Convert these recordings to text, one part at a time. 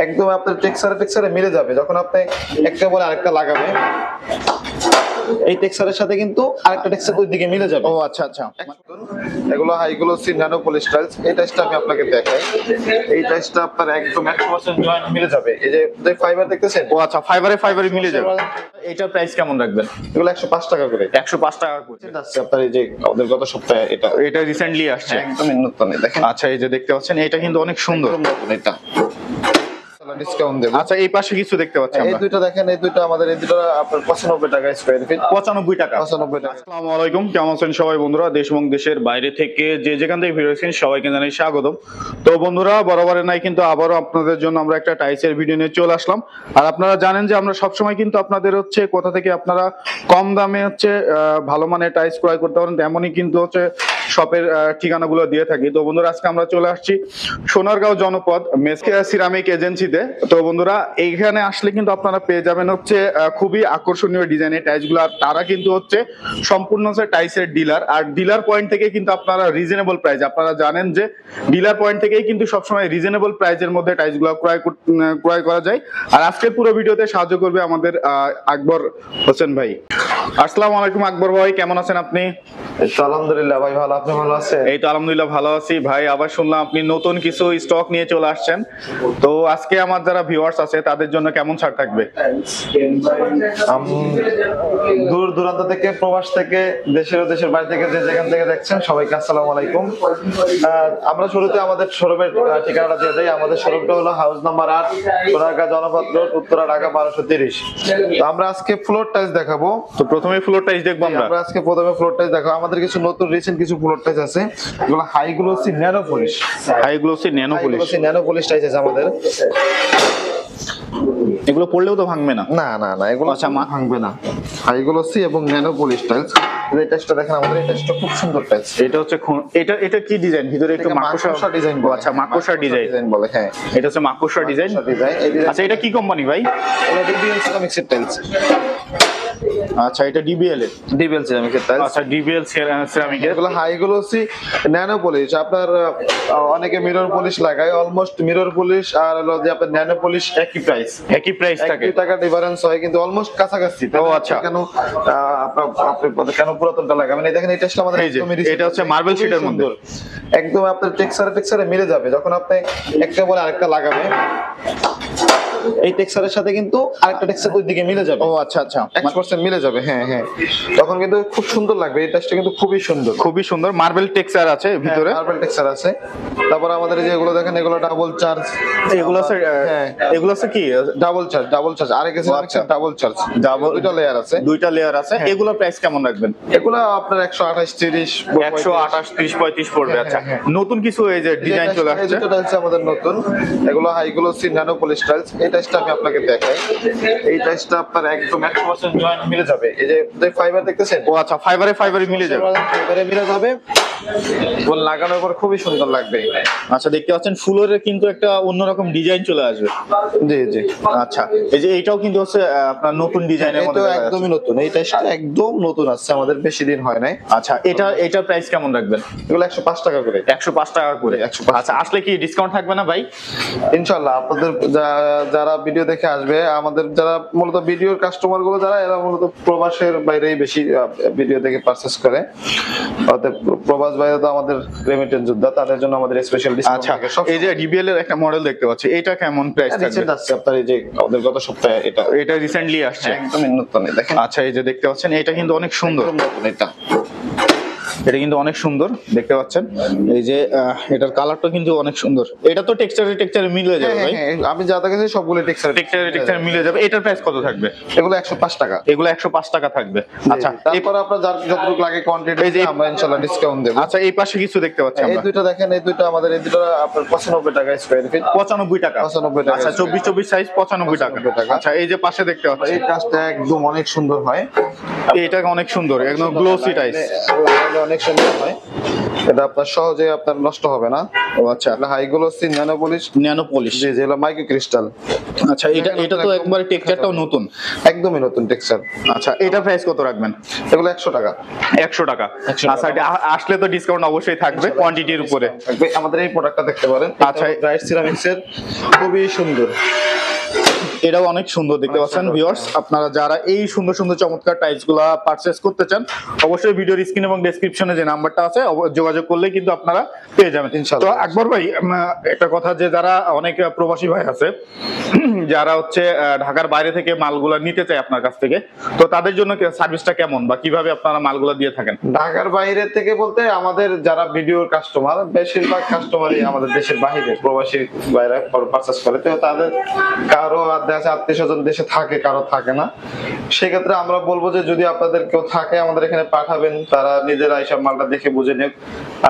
একদম আপনার টেক্সচারে মিলে যাবে যখন আপনি একটা বলে আরেকটা লাগাবে, এই টেক্সচারের সাথে কিন্তু আরেকটা টেক্সচার ওই দিকে মিলে যাবে। ও আচ্ছা আচ্ছা, এগুলো হাইগুলো ন্যানো পলিশ টাইলস। এই টাইলসটা আমি আপনাকে দেখাই, এই টাইলসটা আপনার একদম 100% জয়েন্ট মিলে যাবে। এই যে ফাইবার দেখতেছেন, ও আচ্ছা, ফাইবারে মিলে যাবে। এটার প্রাইস কেমন রাখবেন? এগুলো 105 টাকা করে। 105 টাকা করে যাচ্ছে আপনার। এই যে আমাদের গত সপ্তাহে এটা রিসেন্টলি আসছে, একদম নতুন। দেখেন, আচ্ছা এই যে দেখতে পাচ্ছেন, এটা কিন্তু অনেক সুন্দর নতুন। এটা ডিসকাউন্ট দেব। আচ্ছা এই পাশে কিছু দেখতে পাচ্ছি এই আমরা, দুইটা দেখেন, এই দুইটা আমাদের, এই দুইটা আপনার 95 টাকা স্কয়ার ফিট। 95 টাকা। 95 টাকা। আসসালামু আলাইকুম, কেমন আছেন সবাই বন্ধুরা? দেশ এবং দেশের বাইরে থেকে যে যেখান থেকে ভিডিও দেখছেন সবাইকে জানাই স্বাগতম। তো বন্ধুরা, বরাবরের নাই কিন্তু আবারও আপনাদের জন্য আমরা একটা টাইলসের ভিডিও নিয়ে চলে আসলাম। আর আপনারা জানেন যে আমরা সবসময় কিন্তু আপনাদের হচ্ছে কোথা থেকে আপনারা কম দামে হচ্ছে ভালো মানের টাইলস ক্রয় করতে পারেন তেমনই কিন্তু হচ্ছে শপের ঠিকানাগুলো দিয়ে থাকি। তো বন্ধুরা, আজকে আমরা চলে আসছি সোনারগাঁও জনপদ মেসকে সিরামিক এজেন্সিতে। তো বন্ধুরা, এইখানে আসলে কিন্তু আপনারা পেয়ে যাবেন হচ্ছে খুবই আকর্ষণীয় ডিজাইনের টাইলসগুলো। আর তারা কিন্তু হচ্ছে সম্পূর্ণ হচ্ছে টাইলসের ডিলার। আর ডিলার পয়েন্ট থেকে কিন্তু আপনারা রিজনেবল প্রাইস, আপনারা জানেন যে ডিলার পয়েন্ট থেকেই কিন্তু সবসময় রিজনেবল প্রাইসের মধ্যে টাইলসগুলো ক্রয় করা যায়। আর আজকের পুরো ভিডিওতে সাহায্য করবে আমাদের আকবর হোসেন ভাই। আসসালামু আলাইকুম আকবর ভাই, কেমন আছেন আপনি? আলহামদুলিল্লাহ ভাই, ভালো। আপনি ভালো আছেন? এই তো আলহামদুলিল্লাহ ভালো আছি ভাই। আবার শুনলাম আপনি নতুন কিছু স্টক নিয়ে চলে আসছেন। তো আজকে আমার যারা ভিউয়ার্স আছে তাদের জন্য কেমন ছাড় থাকবে? দূর দূরান্ত থেকে, প্রবাস থেকে, দেশের বাইরে থেকে যে যেখান থেকে দেখছেন সবাইকে আসসালামু আলাইকুম। আমরা শুরুতে আমাদের শোরুমের ঠিকানাটা দিয়ে দেই। আমাদের শোরুমটা হলো হাউস নাম্বার 8, সোনারগাঁ জনপদ রোড, উত্তরা, ঢাকা 1230। তো আমরা আজকে ফ্লোর টাইলস দেখাবো। তো প্রথমে ফ্লোর টাইলস দেখবো আমরা আজকে প্রথমে ফ্লোর টাইলস দেখাবো। আমাদের কিছু নতুন রিসেন্ট কিছু ফ্লোর টাইলস আছে, এগুলো high glossy nano polish. Nano polish tiles আছে আমাদের। এগুলো পড়লেও তো ভাঙবে না? না না না, এগুলো আচ্ছা ভাঙবে না। হাই গ্লোসি এবং ন্যানো পলিশ টাইলস। এই টাইলসটা দেখেন, আমাদের এই টাইলসটা খুব সুন্দর টাইলস। এটা হচ্ছে এটা কি ডিজাইন? ভিতরে একটু মাকড়সা ডিজাইন। আচ্ছা মাকড়সা ডিজাইন বলে, হ্যাঁ এটা হচ্ছে মাকড়সা ডিজাইন। আচ্ছা এটা কি কোম্পানি ভাই? এটা ডিবিএল সিরামিক্সের টাইলস। আচ্ছা এটা ডিবিএল সিরামিক্সের টাইলস। আচ্ছা ডিবিএল সিরামিকের। এগুলো হাই গ্লোসি ন্যানো পলিশ। আপনার অনেকে মিরর পলিশ লাগায়, অলমোস্ট মিরর পলিশ আর হলো যে আপনার ন্যানো পলিশ একই প্রাইস থাকে, 1 টাকা ডিফারেন্স হয় কিন্তু অলমোস্ট কাছাকাছি। ও আচ্ছা, কেন আপনি কেন পুরাতনটা লাগাবেন? এই দেখেন, এই টাইলসটা আমাদের এটা হচ্ছে মার্বেল শিটের মধ্যে, একদম আপনার টেক্সচারে মিলে যাবে যখন আপনি একটা বলে আরেকটা লাগাবে, এই টেক্সচারের সাথে কিন্তু আরেকটা টেক্সচার ওই দিকে মিলে যাবে। ও আচ্ছা আচ্ছা, 100% মিলে যাবে। হ্যাঁ হ্যাঁ, তখন কিন্তু খুব সুন্দর লাগবে। এই টাইলসটা কিন্তু খুবই সুন্দর মার্বেল টেক্সচার আছে ভিতরে, মার্বেল টেক্সচার আছে। তারপর আমাদের এই যে এগুলো দেখেন, এগুলো ডাবল চার্জ। এগুলো আছে, হ্যাঁ এগুলো আছে কি ডাবল চার্জ। আরেক আছে ডাবল চার্জ, দুইটা লেয়ার আছে। এগুলোর প্রাইস কেমন রাখবেন? এগুলো আপনার 128, 30, 128, 30, 35 পড়বে। আচ্ছা নতুন কিছু এই যে ডিজাইন চলে আসছে, এটা হচ্ছে আমাদের নতুন। এগুলো high glossy nano polish tiles. এই টাইলসটা আমি আপনাকে দেখাই। এই টাইলসটা আপনার একদম 100% জয়েন্ট মিলে যাবে। এই যে ফাইবার দেখতেছেন, ও আচ্ছা ফাইবারে মিলে যাবে। বল লাগানোর পর খুবই সুন্দর লাগবে। আচ্ছা দেখতে পাচ্ছেন ফ্লোরে কিন্তু একটা অন্যরকম ডিজাইন চলে আসবে। জি জি। আচ্ছা এই যে এইটাও কিন্তু হচ্ছে আপনার নতুন ডিজাইনের মধ্যে, এটা একদমই নতুন। এই টাইলসটা একদম নতুন আছে, আমাদের বেশি দিন হয় নাই। আচ্ছা এটা প্রাইস কেমন রাখবেন? এগুলো 105 টাকা করে। 105 টাকা করে। আচ্ছা আসলে কি ডিসকাউন্ট থাকবে না ভাই? ইনশাআল্লাহ। আপনাদের যারা ভিডিও দেখে আসবে, আমাদের যারা মূলত ভিডিওর কাস্টমার গুলো যারা, এরা মূলত প্রবাসের বাইরেই বেশি ভিডিও দেখে পারচেজ করে। অতএব প্রবাস বাইরে তো আমাদের রেমিটেন্স যোদ্ধা, তাদের জন্য আমাদের স্পেশাল ডিসকাউন্ট থাকে। এই যে ডিবিএল এর একটা মডেল দেখতে পাচ্ছি, এটা কেমন প্রাইস থাকবে? রিসেন্ট আসছে আপনার, এই যে আমাদের গত সপ্তাহে এটা রিসেন্টলি আসছে, একদমই নতুন। দেখেন, আচ্ছা এই যে দেখতে পাচ্ছেন, এটা কিন্তু অনেক সুন্দর। নতুন এটা কিন্তু অনেক সুন্দর দেখতে পাচ্ছেন। এই যে এটার কালারটা কিন্তু অনেক সুন্দর। এটা তো টেক্সচারে মিলে যাবে ভাই? আমি যা দেখাচ্ছি সবগুলো টেক্সচারে মিলে যাবে। এটার প্রাইস কত থাকবে? এগুলো 105 টাকা। এগুলো 105 টাকা থাকবে। আচ্ছা এরপর আপনার যতটুকু লাগে কোয়ান্টিটি, এই যে আমরা ইনশাআল্লাহ ডিসকাউন্ট দেব। আচ্ছা এই পাশে কিছু দেখতে পাচ্ছি আমরা, এই দুইটা দেখেন, এই দুইটা আমাদের, এই দুইটা আপনার 95 টাকা স্কয়ার ফিট। 95 টাকা। আচ্ছা 24 সাইজ 95 টাকা। আচ্ছা এই যে পাশে দেখতে পাচ্ছি, এই কাজটা একদম অনেক সুন্দর হয়। এটা অনেক সুন্দর, একদম গ্লোসি টাইলস, অনেক সুন্দর হয়। এটা আপনার সহজে আপনার নষ্ট হবে না। ও আচ্ছা, high glossy nano polish. Nano polish, জি যেগুলো মাইক্রো ক্রিস্টাল। আচ্ছা এটা তো একবারে টেক্সচারটাও নতুন, একদমই নতুন টেক্সচার। আচ্ছা এটা প্রাইস কত রাখবেন? এগুলো 100 টাকা। 100 টাকা। আচ্ছা এটা আসলে তো ডিসকাউন্ট অবশ্যই থাকবে কোয়ান্টিটির উপরে। আমাদের এই প্রোডাক্টটা দেখতে পারেন। আচ্ছা ব্রাইট সিরামিক্স এর, খুবই সুন্দর। এটাও অনেক সুন্দর দেখতে পাচ্ছেন ভিউয়ার্স। আপনারা যারা এই সুন্দর সুন্দর চমৎকার টাইলস গুলা পারচেজ করতে চান, অবশ্যই ভিডিওর স্ক্রিন এবং ডেসক্রিপশনে যে নাম্বারটা আছে যোগাযোগ করলে কিন্তু আপনারা পেয়ে যাবেন ইনশাআল্লাহ। তো আকবর ভাই, একটা কথা, যে যারা অনেক প্রবাসী ভাই আছে যারা হচ্ছে ঢাকার বাইরে থেকে মালগুলা নিতে চায় আপনার কাছ থেকে, তো তাদের জন্য সার্ভিসটা কেমন বা কিভাবে আপনারা মালগুলা দিয়ে থাকেন? ঢাকার বাইরে থেকে বলতে আমাদের যারা ভিডিওর কাস্টমার, বেশিরভাগ কাস্টমারই আমাদের দেশের বাইরে, প্রবাসী বাইরে পারচেজ করে। তো তাদের কারো আত্মীয় স্বজন দেশে থাকে, কারো থাকে না। সেক্ষেত্রে আমরা বলবো যে যদি আপনাদের কেউ থাকে আমাদের এখানে পাঠাবেন, তারা নিজেরা এইসব মালটা দেখে বুঝে নিক।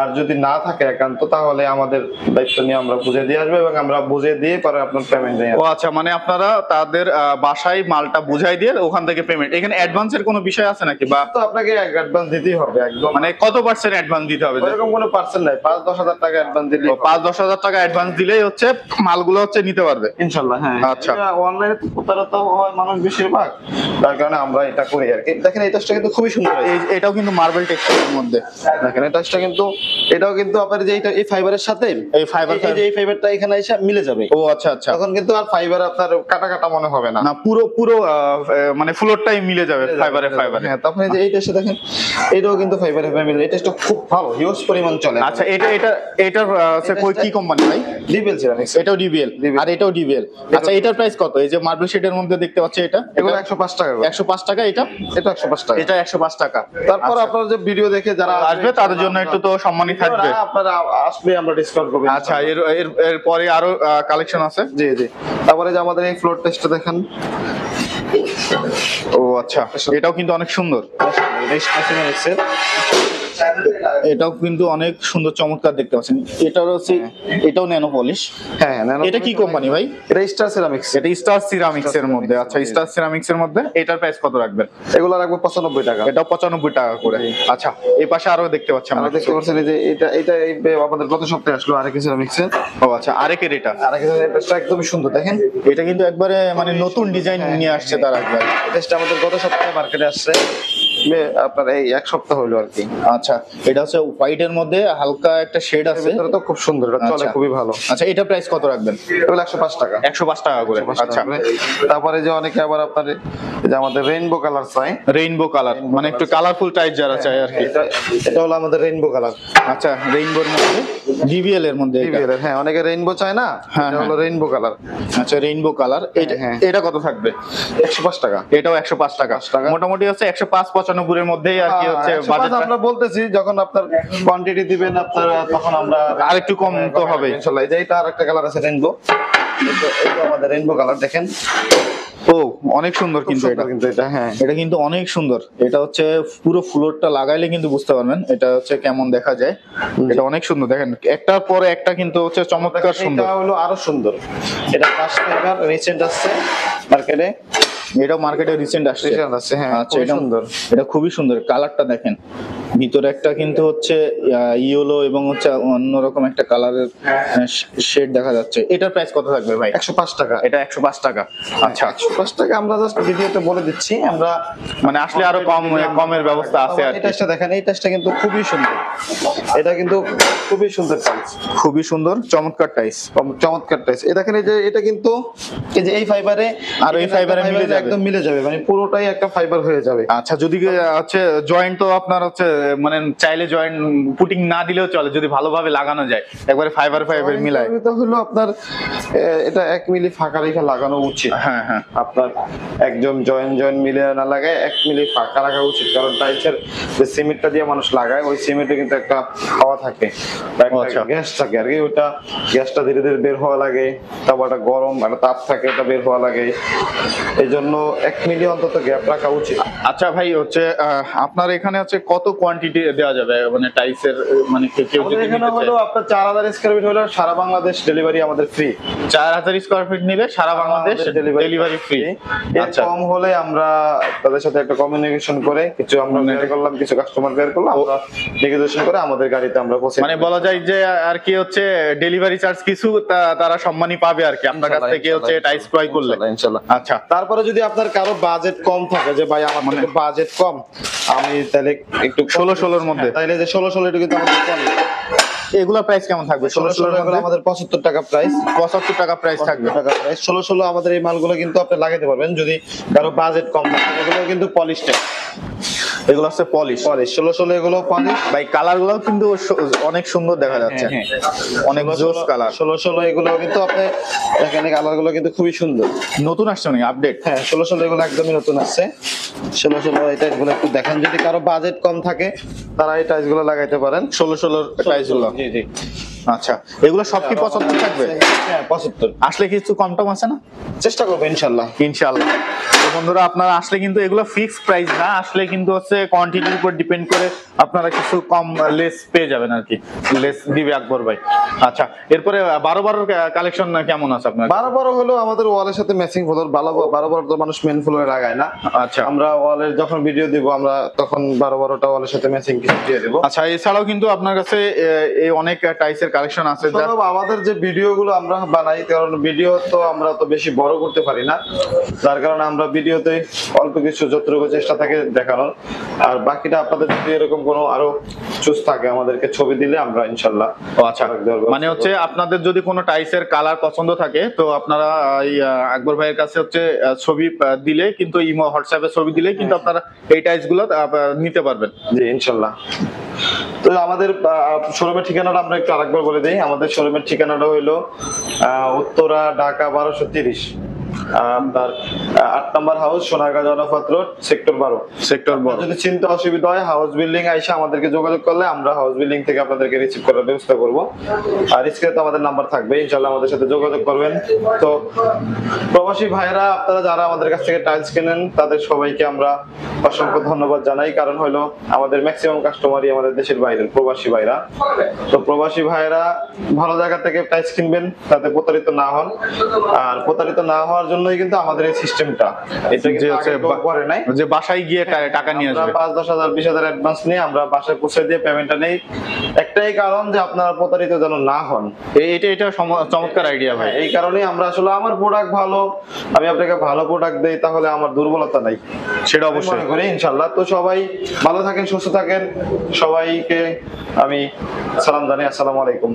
আর যদি না থাকে একান্ত, তাহলে আমাদের দায়িত্ব নিয়ে আমরা বুঝে দিয়ে আসবো এবং আমরা বুঝে দিয়ে পরে আপনার পেমেন্ট নিয়ে ও আচ্ছা, মানে আপনারা তাদের বাসায় মালটা বুঝাই দিয়ে ওখান থেকে পেমেন্ট। এখানে অ্যাডভান্সের কোনো বিষয় আছে নাকি, বা তো আপনাকে অ্যাডভান্স দিতেই হবে একদম। মানে কত পার্সেন্ট অ্যাডভান্স দিতে হবে? এরকম কোনো পার্সেন্ট নাই, 5-10 হাজার টাকা অ্যাডভান্স দিলে 5-10 হাজার টাকা অ্যাডভান্স দিলেই হচ্ছে মালগুলো হচ্ছে নিতে পারবে ইনশাআল্লাহ। হ্যাঁ আচ্ছা। অনলাইনে প্রতারিত হয় মানুষ বেশিরভাগ, তার কারণে আমরা এটা করি আর কি। দেখেন এই টাচটা কিন্তু খুবই সুন্দর। এটাও কিন্তু মার্বেল টেক্সচারের মধ্যে। দেখেন এই টাচটা কিন্তু, এটাও কিন্তু আপনার যে এই ফাইবারের সাথে এই ফাইবার, এই ফাইবারটা এখানে এসে মিলে যাবে। ও আচ্ছা আচ্ছা, তখন কিন্তু আর ফাইবার আপনার কাটা কাটা মনে হবে না। না পুরো পুরো মানে ফ্লোরটাই মিলে যাবে ফাইবারে ফাইবারে। হ্যাঁ, তখন এই যে এই টেস্টটা দেখেন, এটাও কিন্তু ফাইবারে মিলে। এই টেস্টটা খুব ভালো, হিউজ পরিমাণ চলে। আচ্ছা এটার হচ্ছে কি কোম্পানি ভাই? DBL ceramics. এটাও ডিবিএল আর এটাও ডিবিএল। আচ্ছা এটার প্রাইস কত? এই যে মার্বেল শেডের মধ্যে দেখতে পাচ্ছি এটা, এগুলো 105 টাকা। 105 টাকা। এটা 105 টাকা। এটা 105 টাকা। তারপর আচ্ছা। আপনারা যে ভিডিও দেখে যারা আসবে তাদের জন্য একটু তো সম্মানই থাকবে। আপনারা আসবে, আমরা ডিসকাউন্ট করব। আচ্ছা এর পরে আরো কালেকশন আছে। জি জি। তারপরে যে আমাদের এই ফ্লোর টেস্টটা দেখেন। ও আচ্ছা, এটাও কিন্তু অনেক সুন্দর। এটাও কিন্তু অনেক সুন্দর চমৎকার দেখতে পাচ্ছেন। এটাও হচ্ছে, এটাও ন্যানো পলিশ। হ্যাঁ, এটা কি কোম্পানি ভাই? এটা স্টার সিরামিক্স। এটা স্টার সিরামিক্স এর মধ্যে। আচ্ছা স্টার সিরামিক্স এর মধ্যে এটার প্রাইস কত রাখবেন? এগুলো রাখবো 95 টাকা। এটাও 95 টাকা করে। আচ্ছা এই পাশে আরো দেখতে পাচ্ছি আমরা। দেখতে পাচ্ছেন এই যে এটা এই আমাদের গত সপ্তাহে আসলো আরেক সিরামিক্স এর। ও আচ্ছা, আরেকের এটা এটা একদমই সুন্দর দেখেন। এটা কিন্তু একবারে মানে নতুন ডিজাইন নিয়ে আসছে তারা একবার। এটা আমাদের গত সপ্তাহে মার্কেটে আসছে, আপনার এই এক সপ্তাহ হলো আর কি। আচ্ছা এটা হচ্ছে হোয়াইট এর মধ্যে হালকা একটা শেড আছে। এটা তো খুব সুন্দর, এটা চলে খুবই ভালো। আচ্ছা এটা প্রাইস কত রাখবেন? এগুলো 105 টাকা। 105 টাকা করে। আচ্ছা তারপরে যে অনেকে আবার আপনার যে আমাদের রেইনবো কালার চাই, রেইনবো কালার মানে একটু কালারফুল টাইপ যারা চায় আর কি। এটা হলো আমাদের রেইনবো কালার। আচ্ছা রেইনবোর মধ্যে, ডিবিএল এর মধ্যে এটা। হ্যাঁ, অনেকে রেইনবো চায় না, এটা হলো রেইনবো কালার। আচ্ছা রেইনবো কালার। এটা কত থাকবে? 105 টাকা। এটাও 105 টাকা। মোটামুটি হচ্ছে 105-95 এর মধ্যেই আর কি হচ্ছে বাজেট। আমরা বলতেছি যখন আপনার কোয়ান্টিটি দিবেন আপনার, তখন আমরা আরেকটু কম তো হবে ইনশাআল্লাহ। এই যে এটা আরেকটা কালার আছে রেইনবো, এটা আমাদের রেইনবো কালার দেখেন। ও অনেক সুন্দর কিন্তু এটা। হ্যাঁ এটা কিন্তু অনেক সুন্দর। এটা হচ্ছে পুরো ফ্লোরটা লাগাইলে কিন্তু বুঝতে পারবেন এটা হচ্ছে কেমন দেখা যায়। এটা অনেক সুন্দর দেখেন, একটার পরে একটা কিন্তু হচ্ছে চমৎকার সুন্দর। এটা হলো আরো সুন্দর। এটা কাশ ফাইবার রিসেন্ট আসছে মার্কেটে। এটাও মার্কেটে রিসেন্ট আসছে। হ্যাঁ, আচ্ছা এটা সুন্দর, এটা খুবই সুন্দর। কালারটা দেখেন, ভিতরে একটা কিন্তু হচ্ছে ইয়েলো এবং হচ্ছে অন্যরকম একটা কালারের শেড দেখা যাচ্ছে। এটার প্রাইস কত থাকবে ভাই? 105 টাকা। এটা 105 টাকা। আচ্ছা 105 টাকা আমরা জাস্ট ভিডিওতে বলে দিচ্ছি। আমরা মানে আসলে আরো কমের ব্যবস্থা আছে আর এই টাচটা দেখেন, এই টাচটা কিন্তু খুবই সুন্দর। এটা কিন্তু খুবই সুন্দর টাইস, খুবই সুন্দর চমৎকার টাইস, চমৎকার টাইস। এই দেখেন, এই যে এটা কিন্তু এই যে এই ফাইবারে আর এই ফাইবারে মিলে যাবে, একদম মিলে যাবে, মানে পুরোটাই একটা ফাইবার হয়ে যাবে। আচ্ছা যদি হচ্ছে জয়েন্ট তো আপনার হচ্ছে মানে চাইলে জয়েন্ট পুটিং না দিলেও চলে, যদি ভালোভাবে লাগানো যায় একবারে ফাইবার মিলায়। এটা হলো আপনার এটা 1 মিলি ফাঁকা রেখে লাগানো উচিত। হ্যাঁ হ্যাঁ, আপনার একদম জয়েন্ট মিলে না লাগায় 1 মিলি ফাঁকা রাখা উচিত, কারণ টাইলসের যে সিমেন্টটা দিয়ে মানুষ লাগায় ওই সিমেন্টে কিন্তু একটা হাওয়া থাকে, গ্যাস থাকে আর কি। ওটা গ্যাসটা ধীরে ধীরে বের হওয়া লাগে, তারপর একটা গরম একটা তাপ থাকে, এটা বের হওয়া লাগে। এই জন্য জন্য 1 মিলি অন্তত গ্যাপ রাখা উচিত। আচ্ছা ভাই হচ্ছে আপনার এখানে হচ্ছে কত কোয়ান্টিটি দেওয়া যাবে মানে টাইলসের, মানে কেউ যদি এখানে নিতে হলো চায়? আপনার 4000 স্কয়ার ফিট হলে সারা বাংলাদেশ ডেলিভারি আমাদের ফ্রি। 4000 স্কয়ার ফিট নিলে সারা বাংলাদেশ ডেলিভারি ফ্রি। এর আচ্ছা, কম হলে আমরা তাদের সাথে একটা কমিউনিকেশন করে কিছু আমরা বের করলাম, কিছু কাস্টমার বের করলাম, আমরা নেগোসিয়েশন করে আমাদের গাড়িতে আমরা পৌঁছে মানে বলা যায় যে আর কি হচ্ছে ডেলিভারি চার্জ কিছু তারা সম্মানই পাবে আর কি আপনার কাছ থেকে হচ্ছে টাইলস ক্রয় করলে। ইনশাআল্লাহ। আচ্ছা, তারপরে যদি আপনার কারো বাজেট কম থাকে, যে ভাই আমার মানে বাজেট কম, আমি তাহলে একটু 16 মধ্যে, তাইলে যে 16 এটা কিন্তু আমাদের কম। এগুলা প্রাইস কেমন থাকবে? 16 এগুলো আমাদের 75 টাকা প্রাইস, 75 টাকা প্রাইস থাকবে। 16 আমাদের এই মালগুলো কিন্তু আপনি লাগাইতে পারবেন যদি কারো বাজেট কম থাকে। এগুলো কিন্তু পলিশড, এগুলো হচ্ছে পলিশ। 16 এগুলো পলিশ। ভাই কালার গুলো কিন্তু অনেক সুন্দর দেখা যাচ্ছে, অনেক জোস কালার। 16 এগুলো কিন্তু আপনি দেখেন কালার গুলো কিন্তু খুবই সুন্দর, নতুন আসছে নাকি আপডেট? হ্যাঁ 16 এগুলো একদমই নতুন আসছে। 16 এই টাইপগুলো একটু দেখেন, যদি কারো বাজেট কম থাকে তারা এই টাইলস গুলো লাগাইতে পারেন। 16 টাইলস গুলো। জি জি। আচ্ছা, এগুলো সব কি 75 থাকবে? হ্যাঁ 75। আসলে কিছু কম টম আছে না? চেষ্টা করবো ইনশাআল্লাহ। ইনশাআল্লাহ। তো বন্ধুরা আপনারা আসলে কিন্তু এগুলো ফিক্স প্রাইস না, আসলে কিন্তু হচ্ছে কোয়ান্টিটির উপর ডিপেন্ড করে আপনারা কিছু কম লেস পেয়ে যাবেন আর কি, লেস দিবে আকবর ভাই। আচ্ছা, এরপরে 12 কালেকশন কেমন আছে আপনার? 12 হলো আমাদের ওয়ালের সাথে ম্যাচিং ফ্লোর। 12 তো মানুষ মেন ফ্লোরে লাগায় না। আচ্ছা, আমরা ওয়ালের যখন ভিডিও দিব আমরা তখন 12টা ওয়ালের সাথে ম্যাচিং কিছু দিয়ে দেব। আচ্ছা, এছাড়াও কিন্তু আপনার কাছে এই অনেক টাইসের কালেকশন আছে। সব আমাদের যে ভিডিওগুলো আমরা বানাই, কারণ ভিডিও তো আমরা তো বেশি বড় করতে পারি না, যার কারণে আমরা ভিডিওতে অল্প কিছু যতটুকু চেষ্টা থাকে দেখানোর, আর বাকিটা আপনাদের যদি এরকম কোনো আরো চুজ থাকে আমাদেরকে ছবি দিলে আমরা ইনশাল্লাহ। আচ্ছা, মানে হচ্ছে আপনাদের যদি কোনো টাইসের কালার পছন্দ থাকে তো আপনারা এই আকবর ভাইয়ের কাছে হচ্ছে ছবি দিলে কিন্তু ইমো হোয়াটসঅ্যাপে ছবি দিলে কিন্তু আপনারা এই টাইস গুলো নিতে পারবেন। জি ইনশাল্লাহ। তো আমাদের শোরুমের ঠিকানাটা আমরা একটু আরেকবার বলে দিই। আমাদের শোরুমের ঠিকানাটা হইলো উত্তরা, ঢাকা 1230, আপনার 8 number house, Sonargaon Janapath road, sector 12। Sector 12। যদি চিন্তা অসুবিধা হয় হাউস বিল্ডিং আইসা আমাদেরকে যোগাযোগ করলে আমরা হাউস বিল্ডিং থেকে আপনাদেরকে রিসিভ করার ব্যবস্থা করব। আর স্ক্রিনে তো আমাদের নাম্বার থাকবে, ইনশাআল্লাহ আমাদের সাথে যোগাযোগ করবেন। তো প্রবাসী ভাইরা আপনারা যারা আমাদের কাছ থেকে টাইলস কেনেন তাদের সবাইকে আমরা অসংখ্য ধন্যবাদ জানাই, কারণ হলো আমাদের ম্যাক্সিমাম কাস্টমারই আমাদের দেশের বাইরের প্রবাসী ভাইরা। তো প্রবাসী ভাইরা ভালো জায়গা থেকে টাইলস কিনবেন, তাতে প্রতারিত না হন। আর প্রতারিত না হওয়ার জন্যই কিন্তু আমাদের এই সিস্টেমটা, এটা যে কিন্তু হচ্ছে আগে কেউ করে নাই। যে বাসায় গিয়ে টাকা নিয়ে আমরা আসবে, 5-10 হাজার 20 হাজার অ্যাডভান্স নিয়ে আমরা বাসায় পৌঁছে দিয়ে পেমেন্টটা নেই, একটাই কারণ যে আপনারা প্রতারিত যেন না হন। এটা চমৎকার আইডিয়া ভাই। এই কারণেই আমরা আসলে আমার প্রোডাক্ট ভালো, আমি আপনাকে ভালো প্রোডাক্ট দেই, তাহলে আমার দুর্বলতা নাই, সেটা আমি অবশ্যই মনে করি ইনশাআল্লাহ। তো সবাই ভালো থাকেন, সুস্থ থাকেন, সবাইকে আমি সালাম জানাই। আসসালামু আলাইকুম।